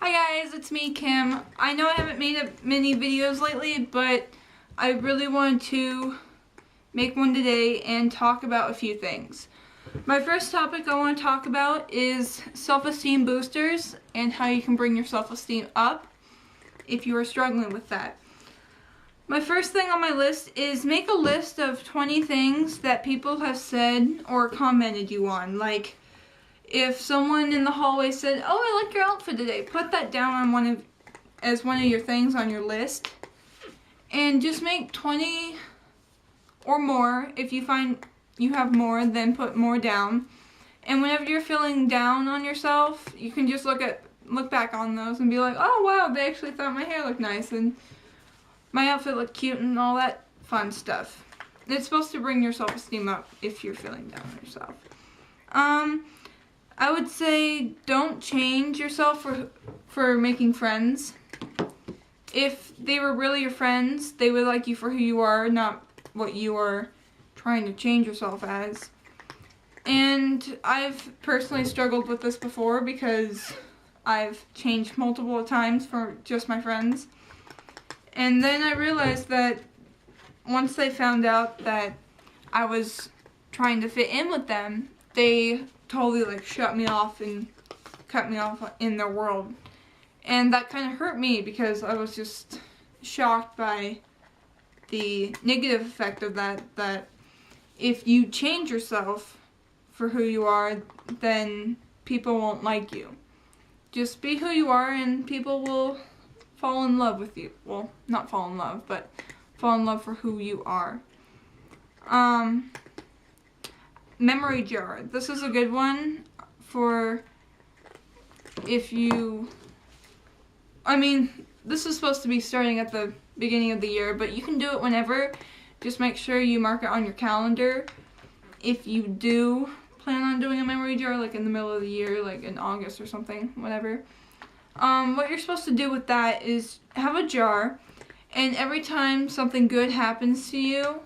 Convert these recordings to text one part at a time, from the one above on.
Hi guys, it's me, Kim. I know I haven't made many videos lately, but I really wanted to make one today and talk about a few things. My first topic I want to talk about is self-esteem boosters and how you can bring your self-esteem up if you are struggling with that. My first thing on my list is make a list of 20 things that people have said or commented you on. Like, if someone in the hallway said, "Oh, I like your outfit today," put that down on as one of your things on your list. And just make 20 or more. If you find you have more, then put more down. And whenever you're feeling down on yourself, you can just look back on those and be like, "Oh wow, they actually thought my hair looked nice and my outfit looked cute," and all that fun stuff. It's supposed to bring your self-esteem up if you're feeling down on yourself. I would say don't change yourself for making friends. If they were really your friends, they would like you for who you are, not what you are trying to change yourself as. And I've personally struggled with this before because I've changed multiple times for just my friends. And then I realized that once they found out that I was trying to fit in with them, they totally shut me off and cut me off in their world. And that kind of hurt me because I was just shocked by the negative effect of that if you change yourself for who you are, then people won't like you. Just be who you are and people will fall in love with you. Well, not fall in love, but fall in love for who you are. Memory jar. This is a good one for if you, this is supposed to be starting at the beginning of the year, but you can do it whenever. Just make sure you mark it on your calendar. If you do plan on doing a memory jar, like in the middle of the year, like in August or something, whatever. What you're supposed to do with that is have a jar, and every time something good happens to you,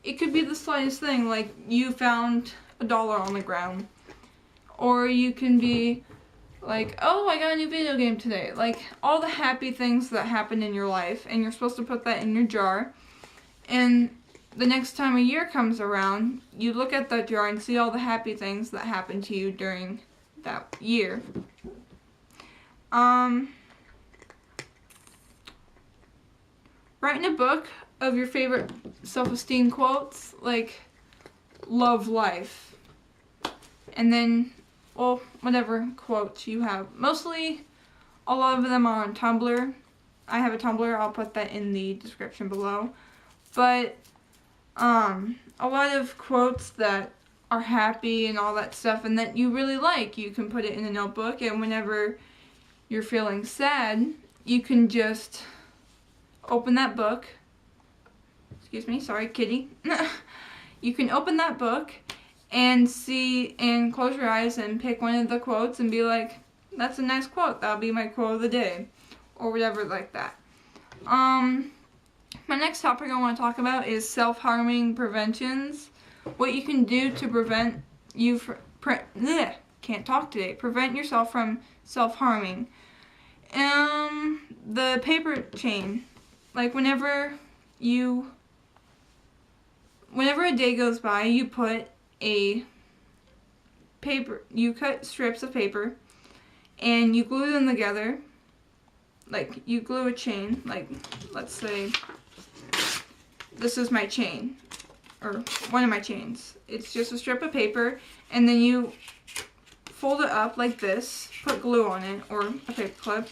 it could be the slightest thing, like you found $1 on the ground. Or you can be like, "Oh, I got a new video game today." Like, all the happy things that happen in your life, and you're supposed to put that in your jar. And the next time a year comes around, you look at that jar and see all the happy things that happened to you during that year. Writing a book of your favorite self-esteem quotes, like "love life," and then, well, whatever quotes you have. Mostly, a lot of them are on Tumblr. I have a Tumblr, I'll put that in the description below. But, a lot of quotes that are happy and all that stuff and that you really like, you can put it in a notebook, and whenever you're feeling sad, you can just open that book. Excuse me, sorry, kitty. You can open that book and see and close your eyes and pick one of the quotes and be like, "That's a nice quote, that'll be my quote of the day," or whatever like that. My next topic I want to talk about is self-harming preventions. What you can do to prevent you prevent yourself from self-harming. The paper chain. Like, whenever a day goes by, you put you cut strips of paper and you glue them together. Like, you glue a chain, like, let's say this is my chain, or one of my chains. It's just a strip of paper, and then you fold it up like this, put glue on it, or a paper clip,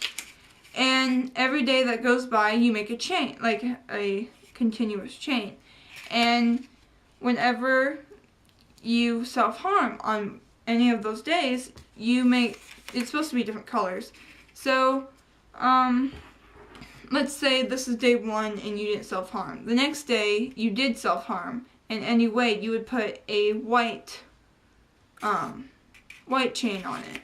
and every day that goes by, you make a chain, like a continuous chain. And whenever you self-harm on any of those days, it's supposed to be different colors. So, let's say this is day 1 and you didn't self-harm. The next day, you did self-harm, and anyway, you would put a white chain on it.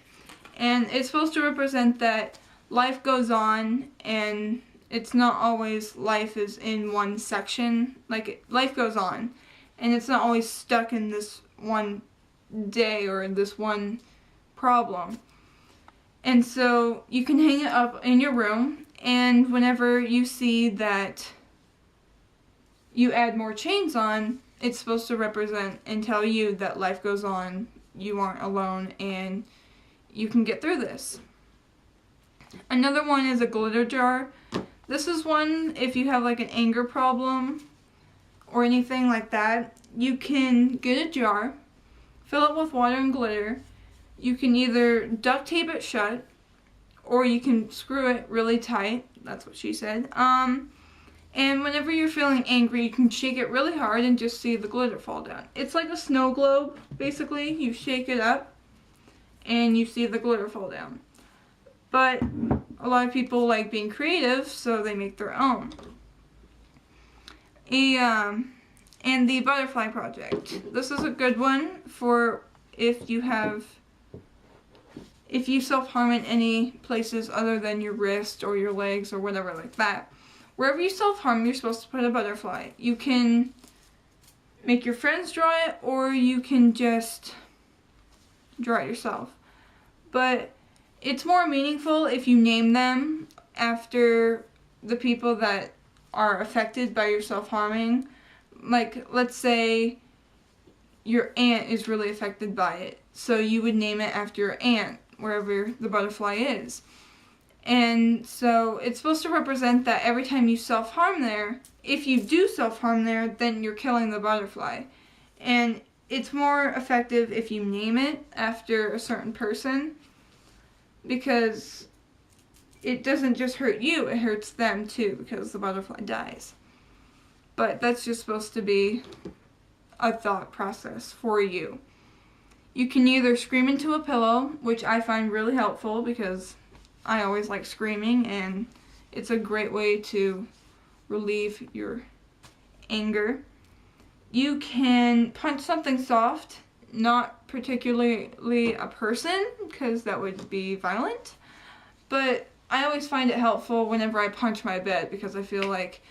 And it's supposed to represent that life goes on, and it's not always life is in one section. Like, life goes on, and it's not always stuck in this one day or this one problem. And so you can hang it up in your room, and whenever you see that you add more chains on, it's supposed to represent and tell you that life goes on, you aren't alone, and you can get through this. Another one is a glitter jar. This is one if you have like an anger problem or anything like that. You can get a jar, fill it with water and glitter. You can either duct tape it shut, or you can screw it really tight. That's what she said. And whenever you're feeling angry, you can shake it really hard and just see the glitter fall down. It's like a snow globe, basically. You shake it up, and you see the glitter fall down. But a lot of people like being creative, so they make their own. And the butterfly project. This is a good one for if you self-harm in any places other than your wrist or your legs or whatever like that. Wherever you self-harm, you're supposed to put a butterfly. You can make your friends draw it, or you can just draw it yourself. But it's more meaningful if you name them after the people that are affected by your self-harming. Like, let's say your aunt is really affected by it, so you would name it after your aunt, wherever the butterfly is. And so it's supposed to represent that every time you self-harm there, if you do self-harm there, then you're killing the butterfly. And it's more effective if you name it after a certain person, because it doesn't just hurt you, it hurts them too, because the butterfly dies. But that's just supposed to be a thought process for you. You can either scream into a pillow, which I find really helpful because I always like screaming, and it's a great way to relieve your anger. You can punch something soft, not particularly a person, because that would be violent, but I always find it helpful whenever I punch my bed, because I feel like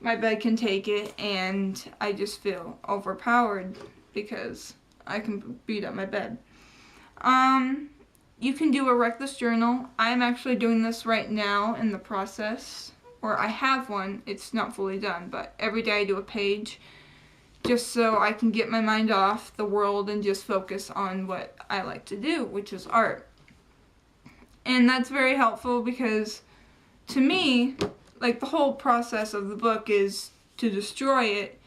my bed can take it, and I just feel overpowered because I can beat up my bed. You can do a reckless journal. I'm actually doing this right now in the process, or I have one. It's not fully done, but every day I do a page just so I can get my mind off the world and just focus on what I like to do, which is art. And that's very helpful because to me, like, the whole process of the book is to destroy it,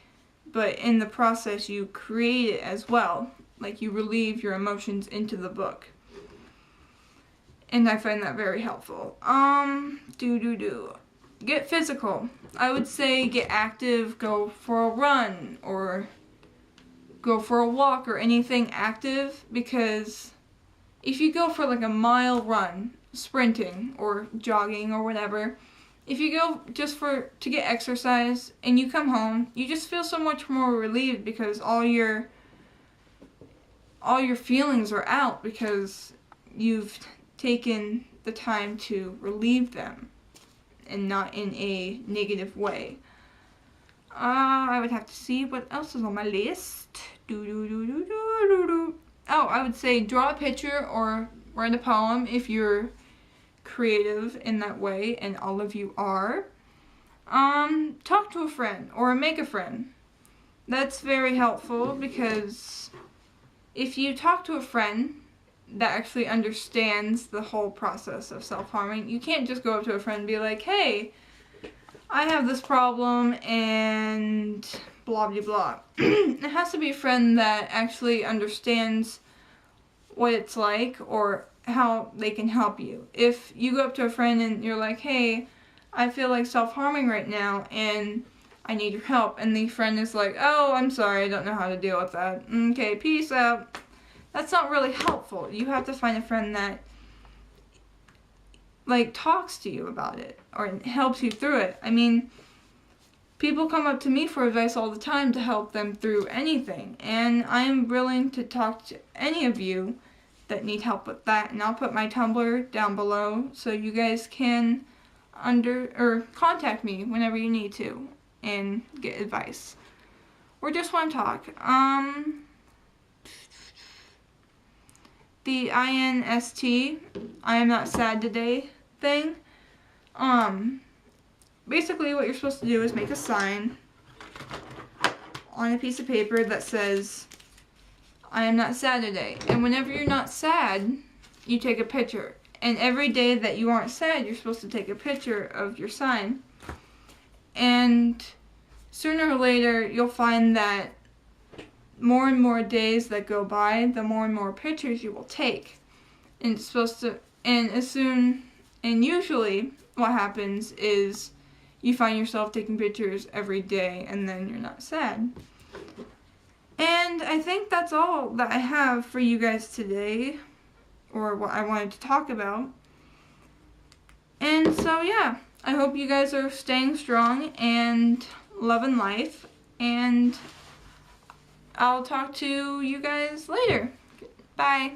but in the process you create it as well. Like, you relieve your emotions into the book. And I find that very helpful. Get physical. I would say get active, go for a run, or go for a walk, or anything active, because if you go for like a mile run, sprinting, or jogging, or whatever, if you go just to get exercise, and you come home, you just feel so much more relieved because all your feelings are out because you've taken the time to relieve them, and not in a negative way. I would have to see what else is on my list. Oh, I would say draw a picture or write a poem if you're creative in that way, and all of you are. Talk to a friend or make a friend. That's very helpful because if you talk to a friend that actually understands the whole process of self-harming, you can't just go up to a friend and be like, hey, I have this problem and blah blah blah. It has to be a friend that actually understands what it's like or how they can help you. If you go up to a friend and you're like, hey, I feel like self-harming right now and I need your help, and the friend is like, oh, I'm sorry, I don't know how to deal with that. Okay, peace out. That's not really helpful. You have to find a friend that like talks to you about it or helps you through it. I mean, people come up to me for advice all the time to help them through anything, and I am willing to talk to any of you that need help with that, and I'll put my Tumblr down below so you guys can contact me whenever you need to and get advice or just want to talk. the INST, I am not sad today thing. Basically what you're supposed to do is make a sign on a piece of paper that says, I am not sad today. And whenever you're not sad, you take a picture. And every day that you aren't sad, you're supposed to take a picture of your sign. And sooner or later, you'll find that more and more days that go by, the more and more pictures you will take. And it's supposed to, and usually what happens is you find yourself taking pictures every day and then you're not sad. And I think that's all that I have for you guys today, or what I wanted to talk about. And so yeah, I hope you guys are staying strong and loving life, and I'll talk to you guys later. Bye.